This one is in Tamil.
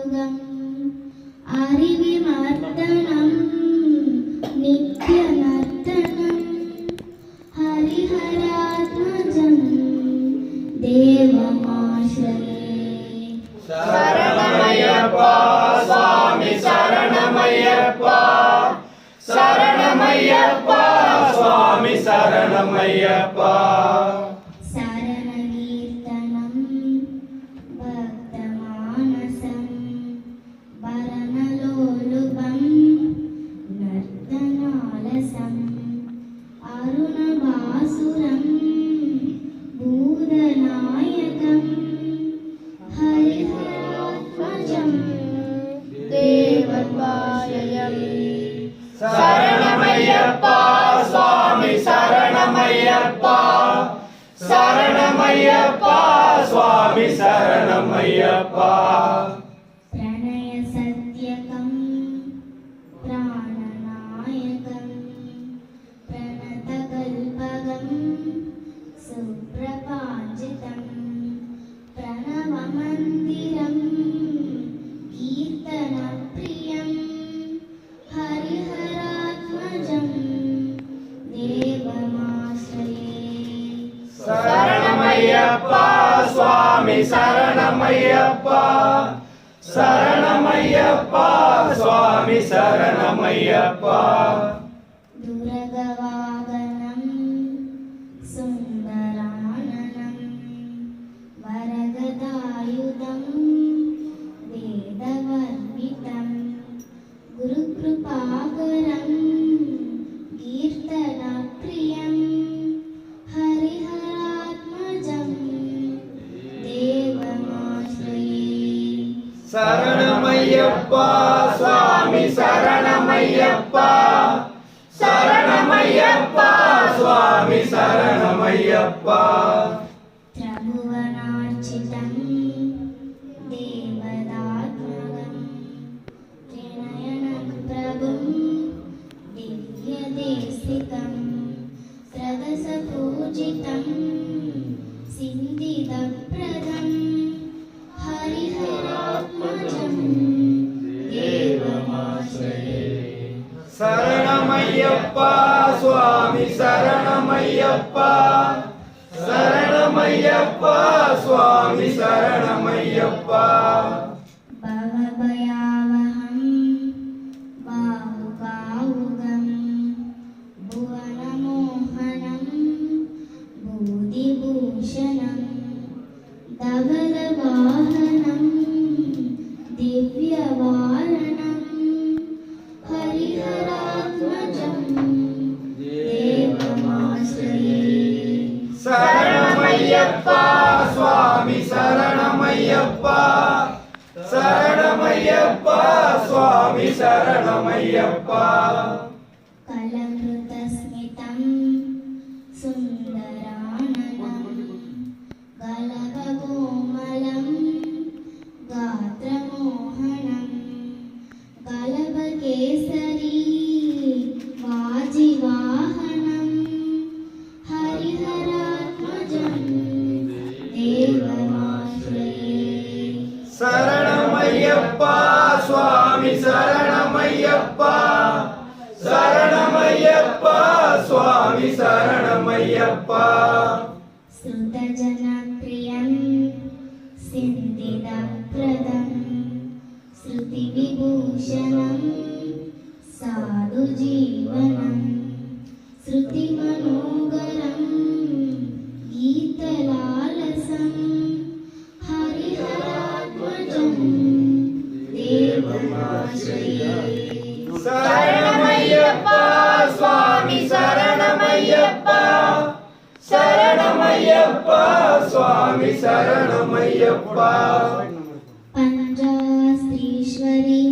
முருகம் அறிவிமர்த்தனம் நித்ய நர்த்தனம் ஹரிஹராத்மஜம் தேவமாஸ்ரயே. சரணமய்யப்பா சுவாமி சரணமய்யப்பா, சரணமய்யப்பா சுவாமி சரணமய்யப்பா. சரணகீர்த்தனம் பக்தமானசம் பரணலோலுபம் நர்த்தனாலசம் அருணபாசுரம் பூதநாயகம் ஹரிஹராத்மஜம் தேவபாஷயம். சரணமய்யப்பா சுவாமி சரணமய்யப்பா, சரணமய்யப்பா சுவாமி சரணமய்யப்பா. பிரணய சத்யகம் பிராணநாயகம் பிரணதகல்பகம் சுப்ரபாஞ்சிதம் பிரணவமந்திரம் கீர்த்தனப்ரியம் ஹரிஹராத்மஜம் தேவமாஸ்ரயே. சரணமய்யப்பா சுவாமி சரணமய்யப்பா, சரணமய்யப்பா சுவாமி சரணமய்யப்பா. துரகவாகனம் சுந்தரானனம் வரகதாயுதம் வேதவர்ணிதம் குருகிருபாகரம் கீர்த்தனப்ரியம் ஹரிஹராத்மஜம் தேவமாஸ்ரயே. சரணமய்யப்பா சுவாமி சரணமய்யப்பா, சரணமய்யப்பா சுவாமி சரணமய்யப்பா. த்ரபுவனார்ச்சிதம் தேவதாத்மகம் த்ரிநயனபிரபும் திவ்யதேசிகம் த்ரதசபூஜிதம் சிந்திதப்ரதம் ஹரிஹராத்மஜம் தேவமாஸ்ரயே. சரணமய்யப்பா சுவாமி சரணமய்யப்பா, சரணமய்யப்பா சுவாமி சரணமய்யப்பா. பவபயாவஹம் பாவுகாவுகம் புவனமோகனம் பூதிபூஷணம் தவலவாஹனம் திவ்யவாரணம் ஹரிஹராத்மஜம் தேவமாஸ்ரயே. சரணமய்யப்பா சுவாமி சரணமய்யப்பா, சரணமய்யப்பா சுவாமி சரணமய்யப்பா. கலமிருதஸ்மிதம் சுந்தரானனம் கலபகோமலம் காத்ரமோகனம் கலபகேசரி வாஜிவாஹனம் ஹரிஹராத்மஜம் தேவமாஸ்ரயே. சரணமய்யப்பா சுவாமி சரணமய்யப்பா, சரணமய்யப்பா சுவாமி சரணமய்யப்பா. ஸ்ருதஜனப்ரியம் சிந்திதப்ரதம் ஸ்ருதிவிபூஷணம் சாதுஜீவனம் ஸ்ருதிமனோகரம் கீதலாலசம் ஹரிஹராத்மஜம் தேவமாஸ்ரயே. சரணமய்யப்பா சுவாமி சரணமய்யப்பா, சரணமய்யப்பா சுவாமி சரணமய்யப்பா. பஞ்சாஸ்ரீஸ்வரி